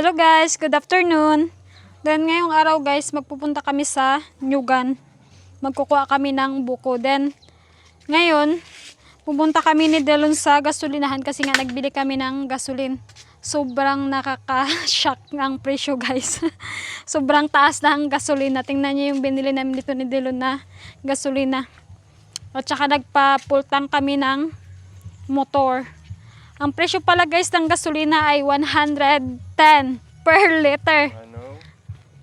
Hello guys, good afternoon. Then ngayong araw guys, magpupunta kami sa Nyugan. Magkukuha kami ng buko. Then ngayon, pupunta kami ni Delon sa gasolinahan kasi nga nagbili kami ng gasolin. Sobrang nakaka-shock ang presyo guys. Sobrang taas na ang gasolina. Tingnan niyo yung binili namin dito ni Delon na gasolina. At saka nagpa-full tank kami ng motor. Ang presyo pala guys ng gasolina ay 110 per liter.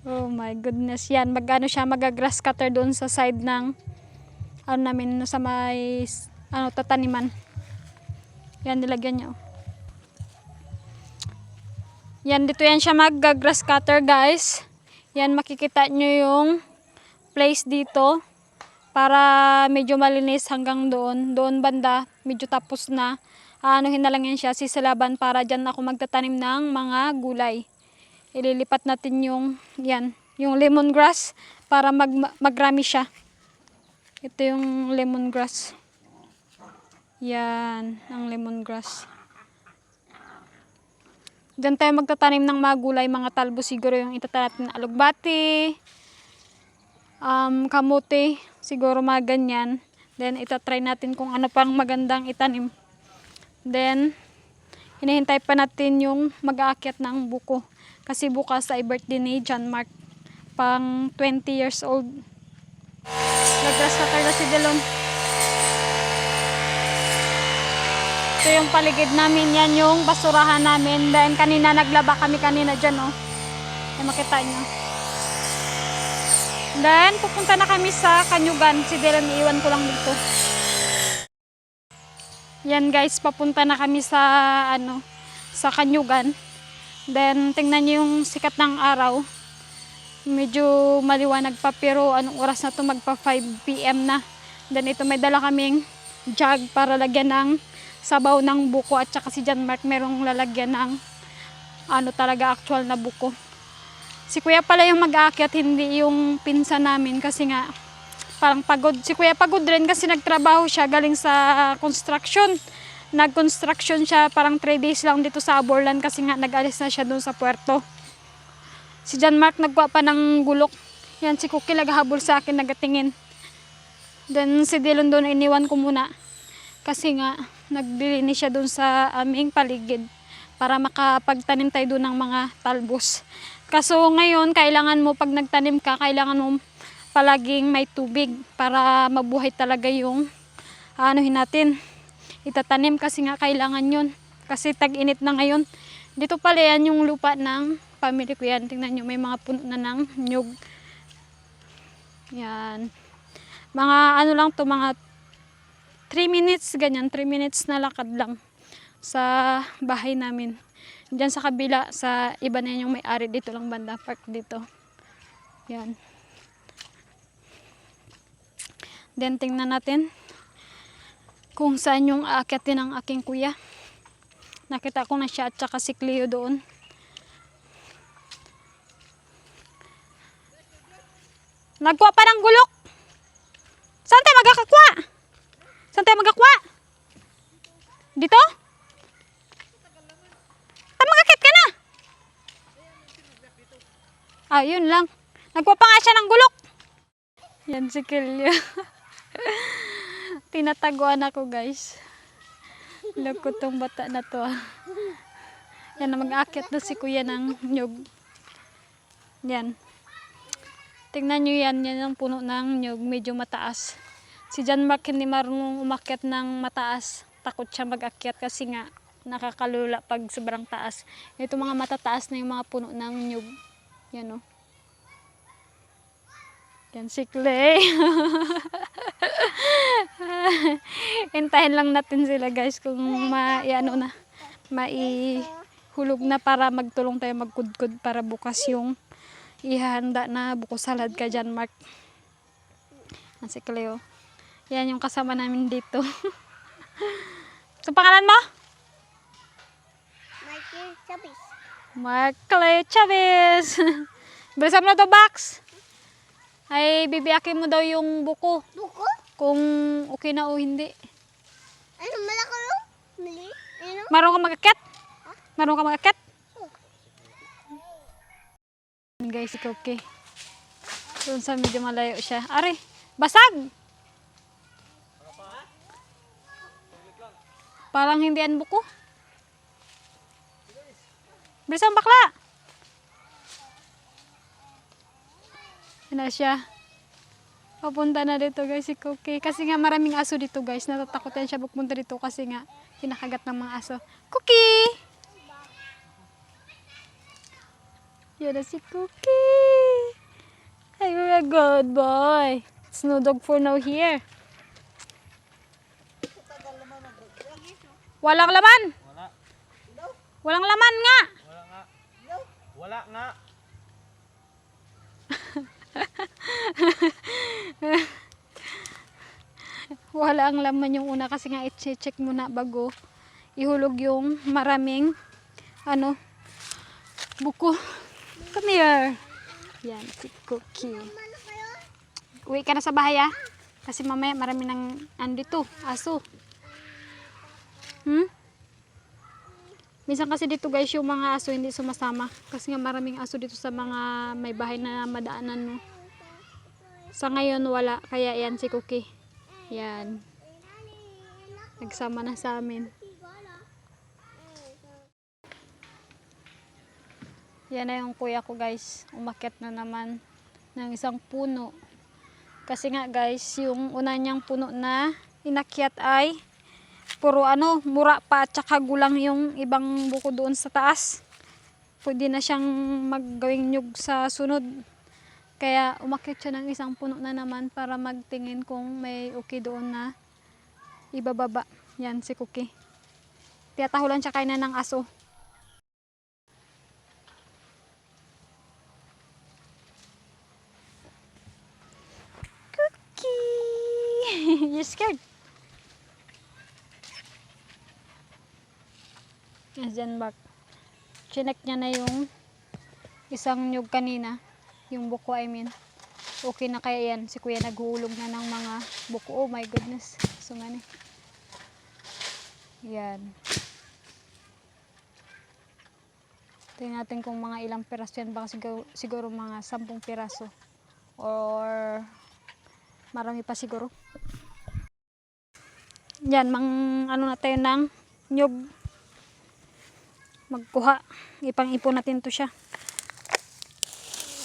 Oh my goodness. Yan, magano siya, mag-grass cutter doon sa side ng ano namin, sa may tataniman. Yan, nilagyan niya. Yan, dito yan siya mag-grass cutter guys. Yan, makikita nyo yung place dito para medyo malinis hanggang doon. Doon banda, medyo tapos na. Anuhin na lang yan siya, sisilaban para dyan ako magtatanim ng mga gulay. Ililipat natin yung, yan, yung lemongrass para magrami siya. Ito yung lemongrass. Yan, ang lemongrass. Dyan tayo magtatanim ng mga gulay, mga talbo siguro yung itatanim natin, alugbati, kamote, siguro mga ganyan. Then itatry natin kung ano pang magandang itanim. Then, hinihintay pa natin yung mag-aakyat ng buko. Kasi bukas ay birthday ni John Mark. Pang 20 years old. Nag-grass cutter na si Delon. Ito yung paligid namin. Yan yung basurahan namin. Then, kanina naglaba kami kanina dyan, oh. Ay, makita nyo. Then, pupunta na kami sa Kanyugan. Si Delon, iiwan ko lang dito. Yan guys, papunta na kami sa sa Kanyugan. Then tingnan niyo yung sikat ng araw. Medyo maliwanag pa pero anong oras na to, magpa 5 PM na. Then ito may dala kaming jug para lagyan ng sabaw ng buko at saka si John Mark merong lalagyan ng talaga actual na buko. Si Kuya pala yung mag-aakyat, hindi yung pinsan namin kasi nga parang pagod. Si Kuya pagod rin kasi nagtrabaho siya galing sa construction. Nag-construction siya parang 3 days lang dito sa Aborlan kasi nga nag-alis na siya doon sa puerto. Si John Mark nagkuha pa ng gulok. Yan, si Cookie naghahabol sa akin, nagatingin. Then si Delon doon iniwan ko muna. Kasi nga nagbili ni siya doon sa aming paligid para makapagtanim tayo doon ng mga talbos. Kaso ngayon, kailangan mo pag nagtanim ka, kailangan mo palaging may tubig para mabuhay talaga yung natin itatanim kasi nga kailangan yun kasi tag-init na ngayon. Dito pala yan yung lupa ng family ko. Yan, tingnan nyo, may mga puno na ng nyug. Yan, mga lang to, mga 3 minutes ganyan, 3 minutes na lakad lang sa bahay namin. Diyan sa kabila, sa iba na yan yung may-ari, dito lang banda, park dito. Yan. Then tingnan natin kung saan yung aakyatin ng aking kuya. Nakita ko na siya at saka si Cleo doon. Nagkuha pa ng gulok. Saan tayo magkakakuha? Saan tayo magkakuha? Dito? Mag-akyat ka na. Yun lang. Nagkuha pa nga siya ng gulok. Yan si Cleo. Tinataguan ako guys. Loko tong bata na to. Yan, mag-aakyat na si kuya ng nyug. Yan. Tingnan nyo yan. Yan ang puno ng nyug. Medyo mataas. Si John Mark hindi marunong umakyat ng mataas. Takot siya mag-akyat kasi nga nakakalula pag sobrang taas. Ito mga matataas na yung mga puno ng nyug. Yan o. Yan si Clay. Hintayin lang natin sila guys kung maihulog na para magtulong tayo magkudkod para bukas yung ihanda na buko salad ka John Mark. Yan si Cleo. Yan yung kasama namin dito. So pangalan mo? Mark Chavez. Mark Clay Chavez. Bilisan mo na to box. Ay, bibiyakin mo daw yung buko. Buko? Kung okay na o hindi. Ano, malaki yun? Mali? Ano? Marunong ka mag-akyat? Marunong ka mag-akyat? Yan guys, si Cookie. Doon sa medyo malayo siya. Are, basag! Parang hindi ang buko. Bilisan bakla! Yan na siya. Papunta na dito guys si Cookie. Kasi nga maraming aso dito guys. Natatakotan siya pupunta dito kasi nga kinakagat ng mga aso. Cookie! Yan na si Cookie. Ay, you're a good boy. It's no dog for now here. Walang laman. Wala. Walang laman nga. Wala nga. Wala nga. Wala ang laman yung una kasi nga i-check muna bago ihulog yung maraming buko. Come here. Yan, si Cookie. Uwi ka na sa bahay ah. Kasi mamaya marami nang andito, aso. Minsan kasi dito guys yung mga aso hindi sumasama. Kasi nga maraming aso dito sa mga may bahay na madaanan. No? Sa ngayon wala. Kaya yan si Cookie. Yan. Nagsama na sa amin. Yan na yung kuya ko guys. Umakyat na naman ng isang puno. Kasi nga guys, yung una niyang puno na inakyat ay puro mura pa at saka gulang yung ibang buko doon sa taas. Pwede na siyang maggawing nyug sa sunod. Kaya umakyat siya ng isang puno na naman para magtingin kung may okay doon na ibababa. Yan si Cookie. Tiyatahulan siya kainan ng aso. You scared? Yes, dyan back. Chinek niya na yung isang nyug kanina. Yung buko, I mean. Okay na kaya yan. Si kuya naghulog na ng mga buko. Oh my goodness. So many. Yan. Tingnan natin kung mga ilang piraso yan. Baka siguro mga 10 piraso. Or marami pa siguro. Yan, na tayo ng nyug. Magkuha. Ipang-ipon natin to siya.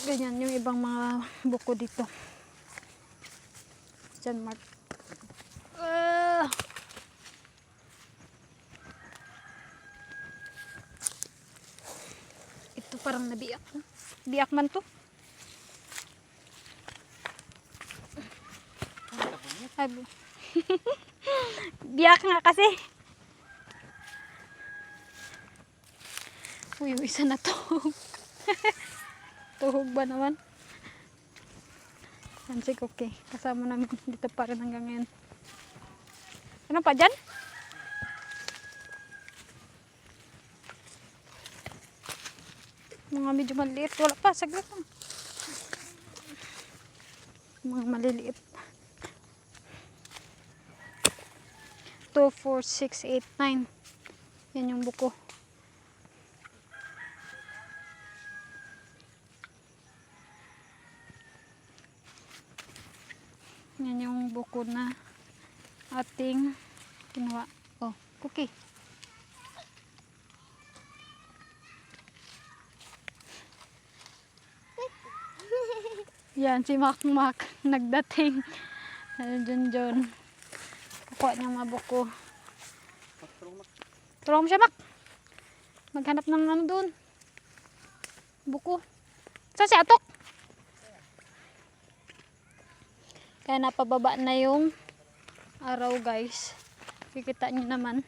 Ganyan yung ibang mga buko dito. Diyan, Mark. Ito parang nabiyak. Biyak man to. Ay, biyak nga kasi. Uy, isa na tuhog. Tuhog ba naman? Yan si Cookie. Kasama namin dito pa rin hanggang ngayon. Ano pa dyan? Mga medyo maliit. Wala pa, saglit lang. Mga maliliit. 2, 4, 6, 8, 9. Yan yung buko. Yan yung buko na ating kinuha. Oh, Cookie. Yan, si Mac nagdating. John. Kukuha niya mga buko. Tulong mo siya, Mac. Maghanap ng doon. Buko. Saan si Atok? Kaya napababa na yung araw guys. Kikita nyo naman.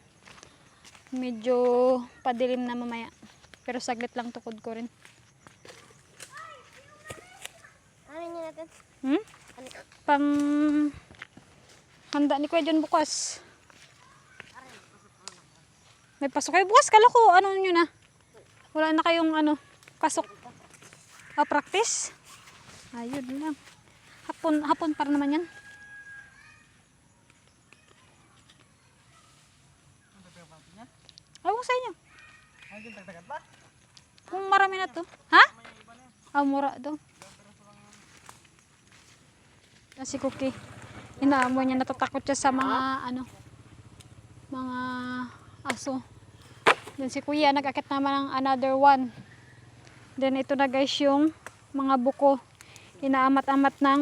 Medyo padilim na mamaya. Pero saglit lang tukod ko rin. Ano nyo natin? Pang handa ni Kuya John bukas. May pasok kayo bukas. Kala ko ano nyo na. Wala na kayong pasok. Practice. Ayun lang. Hapon para naman yan. Ewan ko sa inyo. Kung marami na to. Ha? Mura daw. Si Cookie. Inaamoy niya, natatakot siya sa mga mga aso. Then si Kuya nag-akit naman ng another one. Then ito na guys yung mga buko. Inaamat-amat ng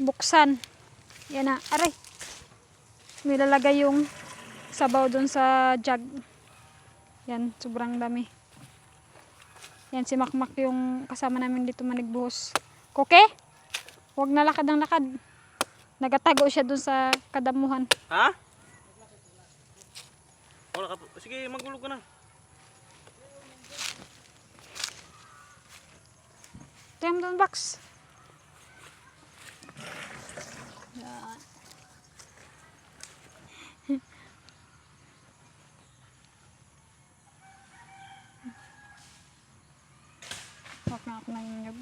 buksan. Yan na, aray. Nilalagay yung sabaw dun sa jug. Yan, sobrang dami. Yan si Makmak yung kasama namin dito manigbuhos. Koke? Huwag na lakad ng lakad. Nagatago siya dun sa kadamuhan. Ha? Wala ka po. Sige, magulog ka na. Tingnan mo dun, box. Yan. Huwag na ako nangyayag.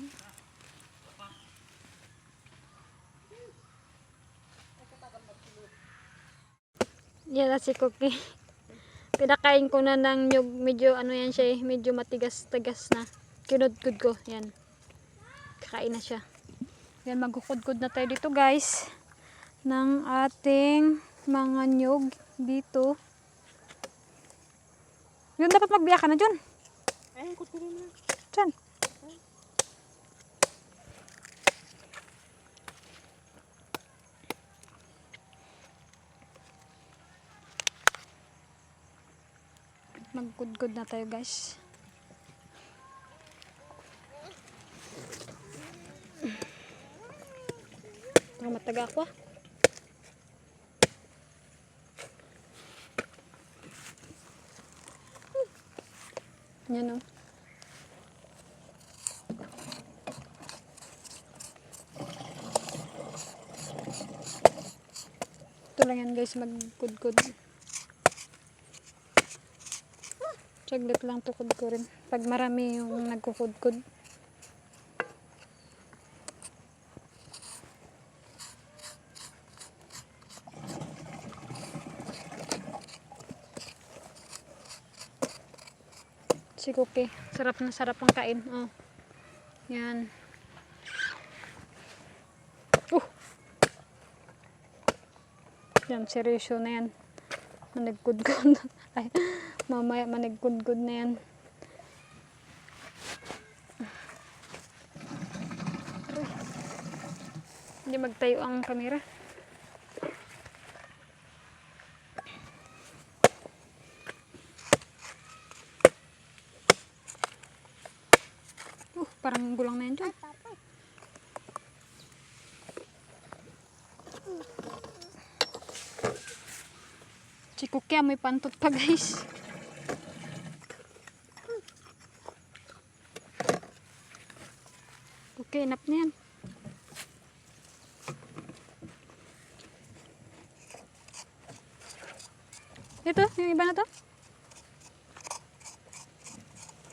Yan na si Cookie. Pinakain ko na ng nyug. Medyo ano yan siya eh. Medyo matigas-tigas na. Kinudkod ko. Yan. Kakain na siya. Yan, magkukudkod na tayo dito guys. Ng ating mga nyug dito. Yun, dapat magbiya ka na dyan. Eh, kutkurin na. Dyan. Magkudkod na tayo guys. Mataga ako. Yan o. Ito lang yan guys, magkudkod. Saglit lang tukod ko rin. Pag marami yung nagkukudkod. Si Cookie. Sarap na sarap ang kain. Oh. Yan. Yan, seryoso na yan. Managkudkod. Ay, mamaya managkudkod na yan. Aray. Hindi magtayo ang kamera. Parang gulang na yan dyan. Si Cookie may pantot pa guys. Okay, enough na yan. Ito, yung iba na to.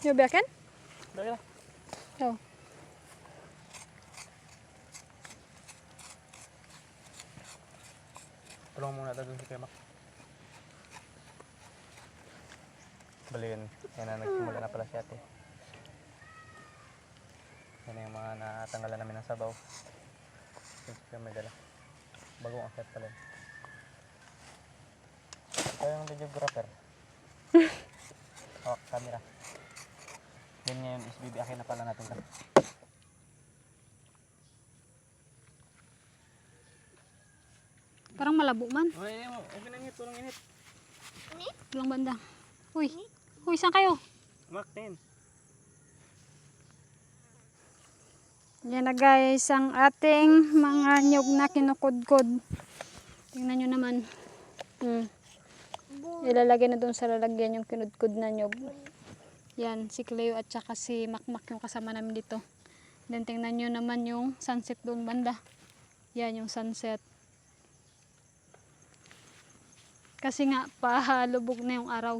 Yung biyakin? Dali na. Oh. Tulong muna tayo si Kuya Mak. Baliin. Yan na, nagsimula na pala si ate. Yan na yung mga natanggalan namin ng sabaw. Since Kuya may dala. Bagong akit pala. Ito yung videographer. Oh, camera. Yan ngayon is bibiyakin na pala natin ka. Parang malabo man. Okay na init. Walang init. Walang banda. Uy. Uy, saan kayo? Mak, tingin. Yan na guys, ang ating mga nyog na kinukudkod. Tingnan nyo naman. Ilalagay na doon sa lalagyan yung kinudkod na nyog. Yan, si Cleo at saka si Makmak yung kasama namin dito. Then tingnan nyo naman yung sunset doon banda. Yan yung sunset. Kasi nga, pahalubog na yung araw.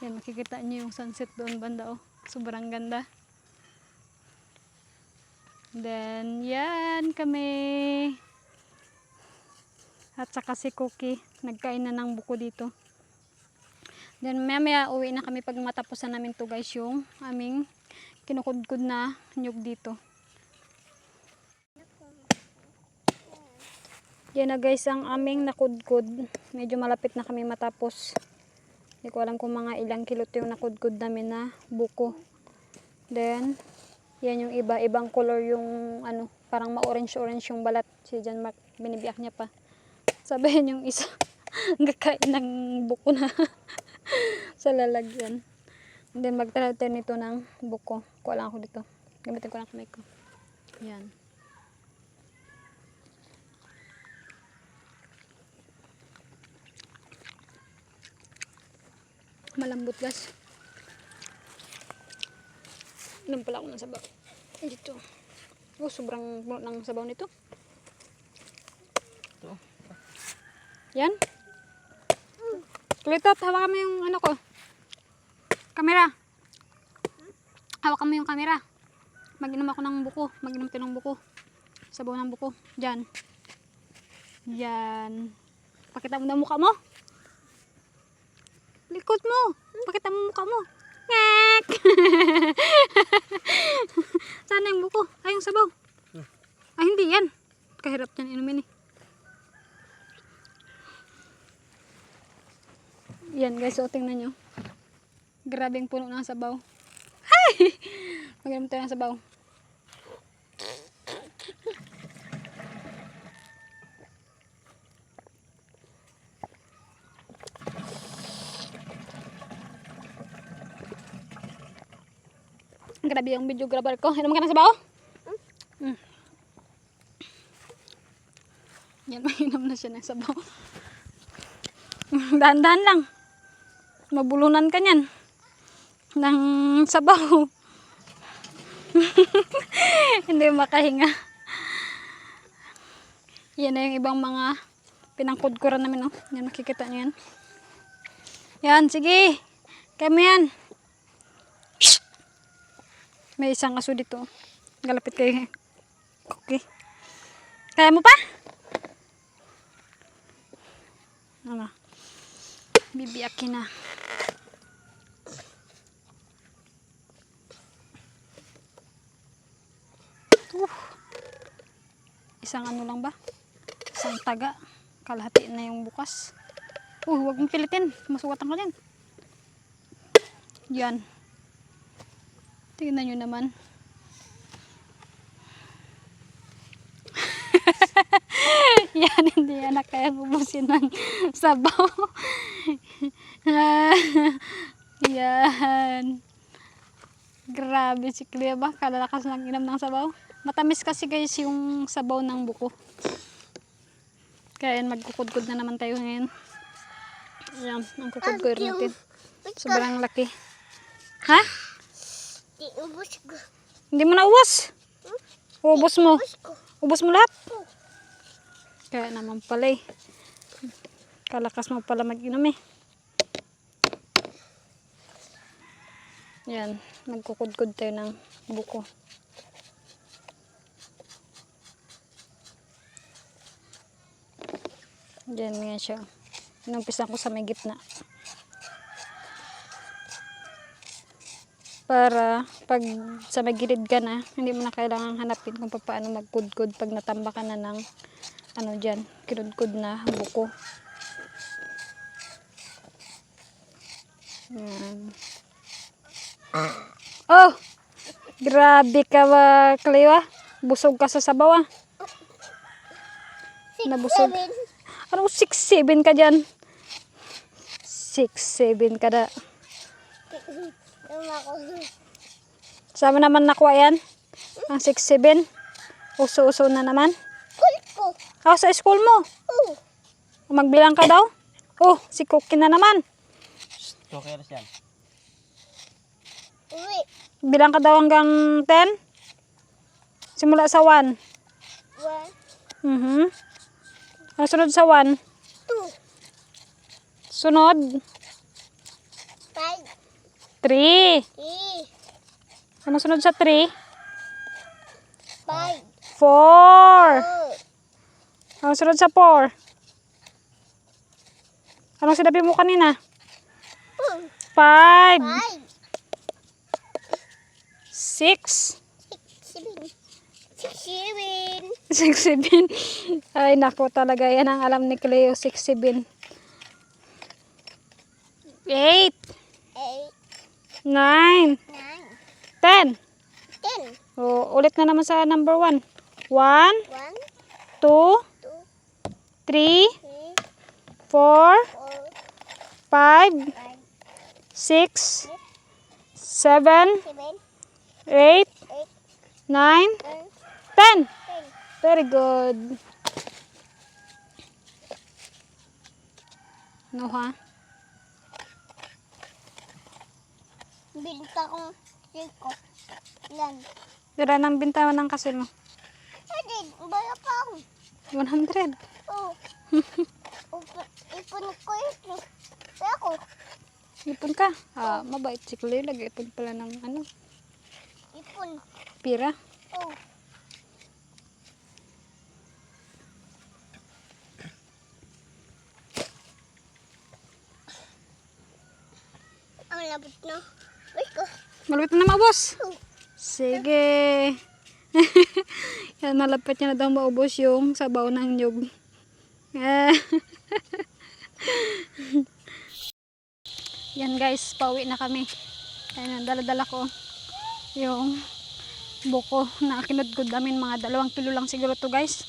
Yan, makikita nyo yung sunset doon banda. Oh, sobrang ganda. Then, yan kami. At saka si Cookie, nagkain na ng buko dito. Then, maya uwi na kami pag matapusan namin to guys, yung aming kinukudkod na nyug dito. Yan na guys ang aming nakudkod. Medyo malapit na kami matapos. Hindi ko alam kung mga ilang kilot yung nakudkod namin na buko. Then, yan yung iba. Ibang color yung ano, parang ma-orange-orange yung balat. Si John Mark, binibiyak niya pa. Sabihin yung isa, kakain ng buko na sa lalagyan. Then, magtalater nito ng buko. Kuha lang ako dito. Gamitin ko lang kamay ko. Yan. Malambot guys. Inom pala ako ng sabaw. Dito. Oh, sobrang puno ng sabaw nito. Ito. Yan. Kulitot, hawakan mo yung ano ko. Kamera. Hawakan mo yung kamera. Mag-inom ako ng buko. Mag-inom tayo ng buko. Sabaw ng buko. Diyan. Yan. Pakita mo na mukha mo. Likod mo. Pakita mo mukha mo. Ngek! Sana yung buko? Ay, yung sabaw. Ay, hindi yan. Kahirap yan inumin eh. Yan guys, so tingnan nyo. Grabing puno ng sabaw. Hay! Mag-inom tayo ng sabaw. Grabe yung videographer ko. Inom ka ng sabaw? Yan, mainom na siya ng sabaw. Dahan-dahan lang. Mabulunan ka niyan. Ng sabaw. Hindi makahinga. Yan na yung ibang mga pinangkudkuran namin. Oh. Yan, nakikita niyo yan. Yan, sige. Kaya mo yan. May isang aso dito. Galapit kay Cookie. Kaya mo pa? Ano? Bibiyakin na. Isang ano lang ba? Isang taga. Kalahati na yung bukas. Huwag mong pilitin. Masugatan ko din. Yan. Tingnan nyo naman. Yan, hindi yan na kaya bubusin ng sabaw. Yan. Grabe si Clea ba? Kalalakas lang inom ng sabaw. Matamis kasi guys yung sabaw ng buko. Kaya yan, magkukudkod na naman tayo ngayon. Yan, ang kukudkod natin. Sobrang laki. Ha? Ubus ko. Hindi mo na ubos? Ubos mo. Ubos mo lahat? Kaya naman pala eh. Kalakas mo pala mag-inom eh. Yan. Nagkukudkod tayo ng buko. Diyan nga siya. Inumpisan ko sa may gitna. Para pag sa may gilid ka na, hindi mo na kailangan hanapin kung paano magkudkod pag natamba ka na ng ano dyan, kinudkod na buko. Yan. Oh! Grabe ka ba, Clea? Busog ka sa sabaw ah. Nabusog. Ano 6'7" ka dyan? 6'7" ka na. Sama naman nakuha yan? Ang 6'7"? Uso-uso na naman? School ko. Oh, sa school mo? Magbilang ka daw? Oh, si Cookie na naman. Chokers yan. Uwi. Bilang ka daw hanggang 10? Simula sa 1. 1, Ano sunod sa 1? 2, Sunod? 5, 3. 3, Ano sunod sa 3? 5, 4. Ano sunod sa 4? Anong sinabi mo kanina? 5. 5, 6? 6, 7. 6, 7. Ay, naku talaga. Yan ang alam ni Cleo. 6, 7. 8, 8, 9, 9, 10. 10. O, ulit na naman sa number 1. 1, 1, 2, 2, 3, 3, 4, 5, 4, 5, 6, 6, 7, 7, 8, 9, 8, 10. 9, 10. Very good. No, ha? Binta kong siko. Yan. Dira nang bintawan ng kasil mo. Hindi, bala pa ako. 100. Oh. Ipon ko ito. Kaya ako. Ipon ka. Ah, mabait si Cleo. Lag-ipon pala ng ano, Ipon. pira. Oh. Ang labot na. Wait ko. Malapit na maubos. Oh. Sige. Yan, malapit niya na daw maubos yung sabaw ng nyug. Yan guys, pauwi na kami. Ayan, dala-dala ko yung buko na kinudgod namin. Mga 2 kilo lang siguro to guys.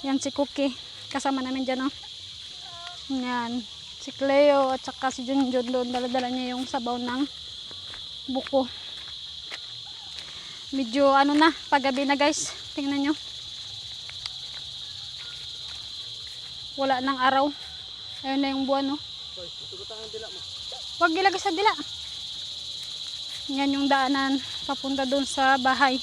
Yan si Cookie. Kasama namin dyan, oh. Yan. Si Cleo at saka si Junjun doon. Dala-dala niya yung sabaw ng buko. Medyo ano na, paggabi na guys. Tingnan nyo. Wala nang araw. Ayun na yung buwan, oh. Huwag ilagay sa dila. Yan yung daanan papunta doon sa bahay.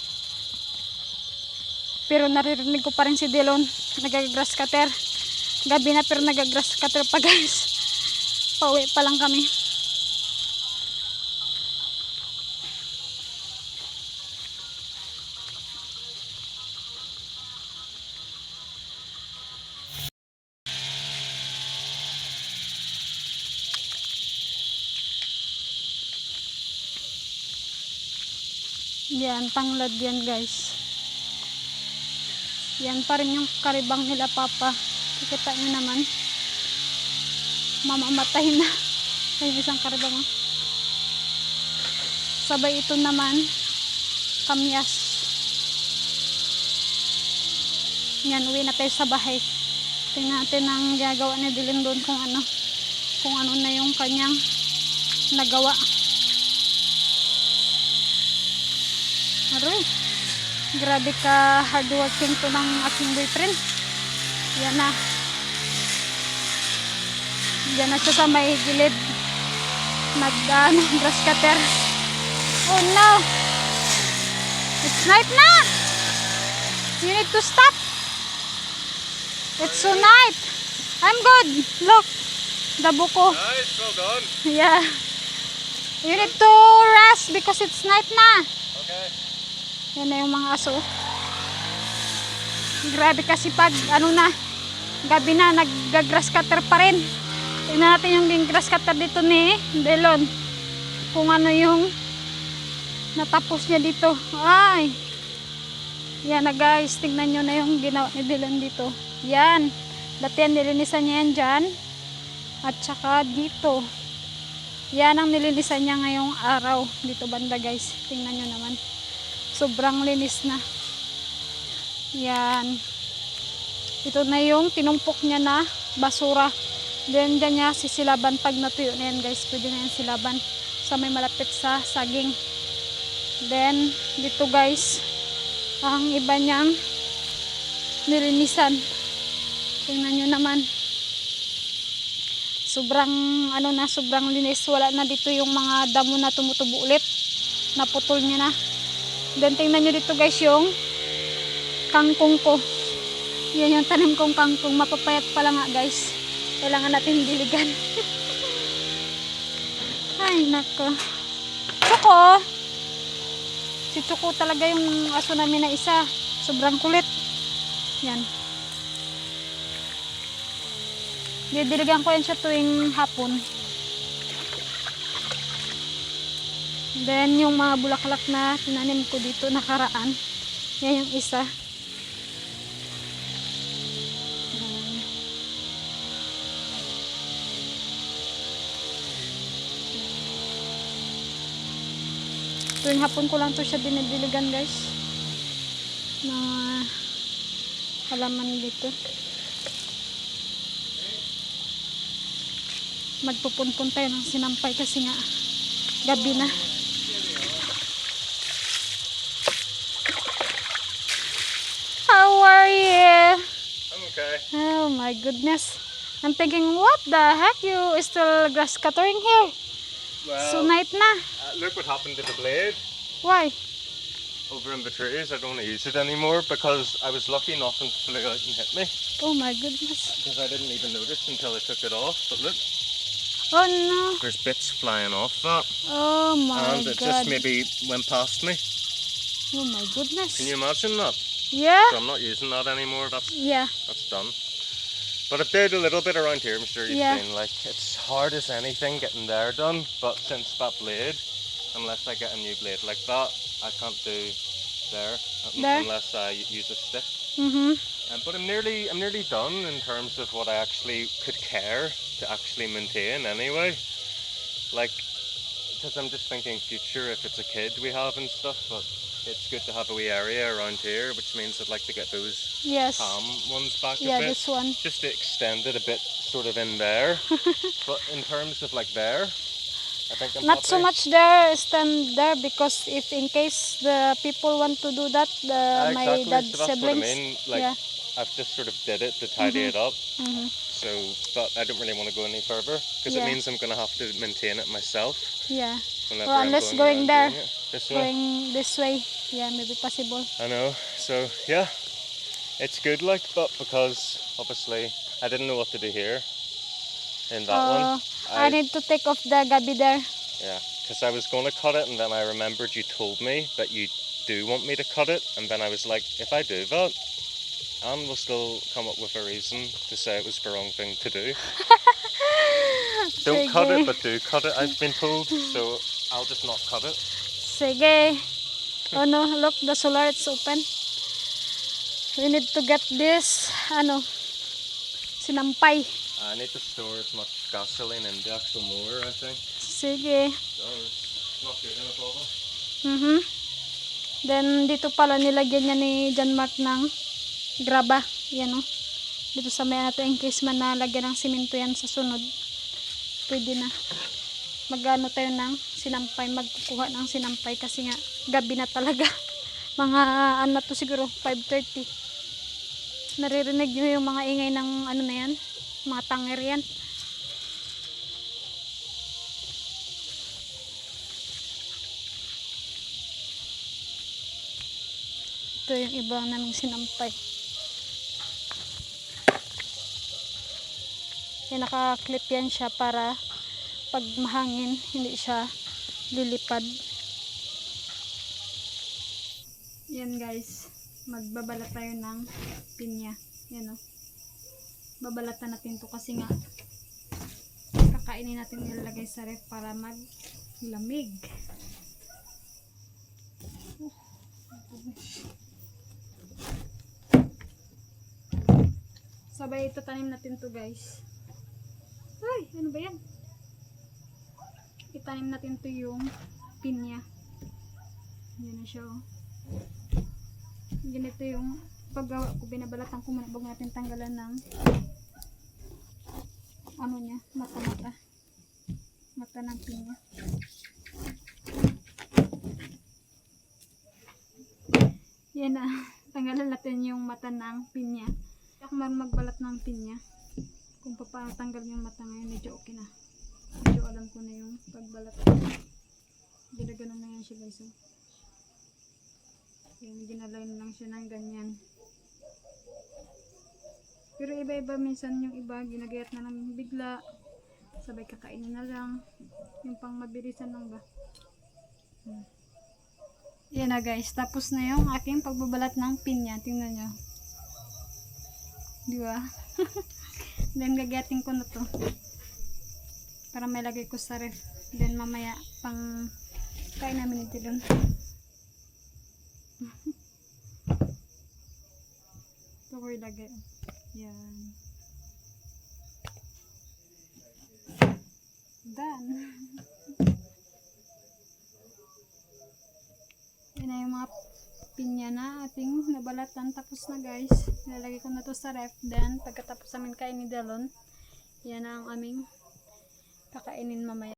Pero naririnig ko pa rin si Delon. Nagagrass cutter. Gabi na pero nagagrass cutter pa guys. Pauwi pa lang kami. Yan, tanglad yan guys. Yan pa rin yung karibang nila papa. Kikita nyo naman. Mamamatay na. Ay, isang karibang. Oh. Sabay ito naman. Kamyas. Yan, uwi na tayo sa bahay. Tingnan natin ang gagawa ni Dylan doon kung ano. Kung ano na yung kanyang nagawa. Aroy, grabe ka hardworking to ng aking boyfriend. Yan na. Yan na siya sa may gilid. Grass cutter. Oh no! It's night na! You need to stop. It's so night. I'm good. Look, the buko. Nice, well done. Yeah. You need to rest because it's night na. Okay. Yan na yung mga aso. Grabe kasi pag ano na, gabi na, nag-grass cutter pa rin. Tingnan natin yung grass cutter dito ni Delon. Kung ano yung natapos niya dito. Ay! Yan na guys, tingnan nyo na yung ginawa ni Delon dito. Yan. Dati yan, nilinisan niya yan dyan. At saka dito. Yan ang nilinisan niya ngayong araw. Dito banda guys. Tingnan nyo naman. Sobrang linis na. Yan. Ito na yung tinumpok niya na basura. Then dyan niya sisilaban pag natuyo na yan guys. Pwede na yan silaban sa may malapit sa saging. Then dito guys, ang iba niyang nilinisan. Tingnan nyo naman. Sobrang ano na, sobrang linis. Wala na dito yung mga damo na tumutubo ulit. Naputol niya na. Then tingnan nyo dito guys yung kangkong ko. Yan yung tanim kong kangkong. Mapapayat pala nga guys. Kailangan natin diligan. Ay nako. Choco. Si Choco talaga yung aso namin na isa. Sobrang kulit. Yan. Didiligan ko yan siya tuwing hapon. Then yung mga bulaklak na tinanim ko dito nakaraan. Yan yung isa. Ayan. Tuwing hapon ko lang to siya dinidiligan guys. Mga halaman dito. Magpupunpun tayo ng sinampay kasi nga gabi na. How are you? I'm okay. Oh my goodness. I'm thinking, what the heck? You still grass cutting here? So night na. Look what happened to the blade Why? over in the trees. I don't want to use it anymore because I was lucky nothing flew out and hit me. Oh my goodness. Because I didn't even notice until I took it off. But look, Oh no. there's bits flying off that. Oh my And it god. just maybe went past me. Oh my goodness. Can you imagine that? Yeah? So I'm not using that anymore. Yeah. That's done. But I've did a little bit around here. I'm sure you've Yeah. seen. Like, it's hard as anything getting there done. But since that blade, unless I get a new blade like that, I can't do there, There? unless I use a stick. Mm-hmm. But I'm nearly done in terms of what I actually could care to actually maintain anyway. Like, because I'm just thinking future if it's a kid we have and stuff. But it's good to have a wee area around here, which means I'd like to get those Yes. palm ones back Yeah, a bit. this one. Just to extend it a bit sort of in there. But in terms of like there, I think I'm Not so happy. much there, stand there because if in case the people want to do that, my Exactly, dad's so that's siblings. what I mean. Like, Yeah. I've just sort of did it to tidy it up. Mm-hmm. So, but I don't really want to go any further because Yeah. it means I'm going to have to maintain it myself. Yeah. Whenever Or I'm unless going going around there, doing it. This way. going this way. Yeah, maybe possible. I know. So yeah, it's good. Like, but because obviously I didn't know what to do here in that one. I need to take off the gabi there. Yeah, because I was going to cut it, and then I remembered you told me that you do want me to cut it, and then I was like, if I do that, Anne will still come up with a reason to say it was the wrong thing to do. Don't cut Sige. it, but do cut it, I've been told, so I'll just not cut it. Sige. Oh no, look, the solar it's open. We need to get this, sinampay. I need to store as much gasoline in the actual mower, I think. Sige. So it's not good enough of it. Mhm. Then dito pala nilagyan niya ni John Mark ng graba. Yan o. Dito sa may nato in case man nalagyan ng simento yan sa sunod. Pwede na. Magano tayo ng sinampay. Magkukuha ng sinampay kasi nga gabi na talaga. Mga ano to siguro 5:30. Naririnig niyo yung mga ingay ng ano na yan. Mga tanger yan. Ito yung ibang naming sinampay. Yan, naka-clip yan siya para pag mahangin, hindi siya lilipad. Yan guys, magbabalat tayo ng pinya. Yan o. Babalatan natin to kasi nga kakainin natin nilalagay sa ref para maglamig. Sabay itatanim natin to guys. Ay, ano ba yan? Itanim natin to yung pinya. Yan na siya oh. Ganito yung paggawa ko, binabalatan ko muna bago natin tanggalan ng ano niya, mata ng pinya. Yan na, tanggalan natin yung mata ng pinya. Ako magbalat ng pinya. Kung paano tanggal yung mata ngayon, medyo okay na. Medyo alam ko na yung pagbalat. Ginaganon na yan siya guys. Oh. Yan, ginalay na lang siya ng ganyan. Pero iba-iba, minsan yung iba, ginagayat na lang bigla. Sabay kakainin na lang. Yung pang mabilisan lang ba. Yan na guys, tapos na yung aking pagbabalat ng pinya. Tingnan nyo. Diba? Then gagayatin ko na to. Para may lagay ko sa ref. Then mamaya pang Kain namin ito doon. Ito ko ilagay. Yan. Done. Yan na yung mga pinya na ating nabalatan. Tapos na guys. Nilalagay ko na to sa ref. Then, pagkatapos namin kain ni Delon, yan na ang aming kakainin mamaya.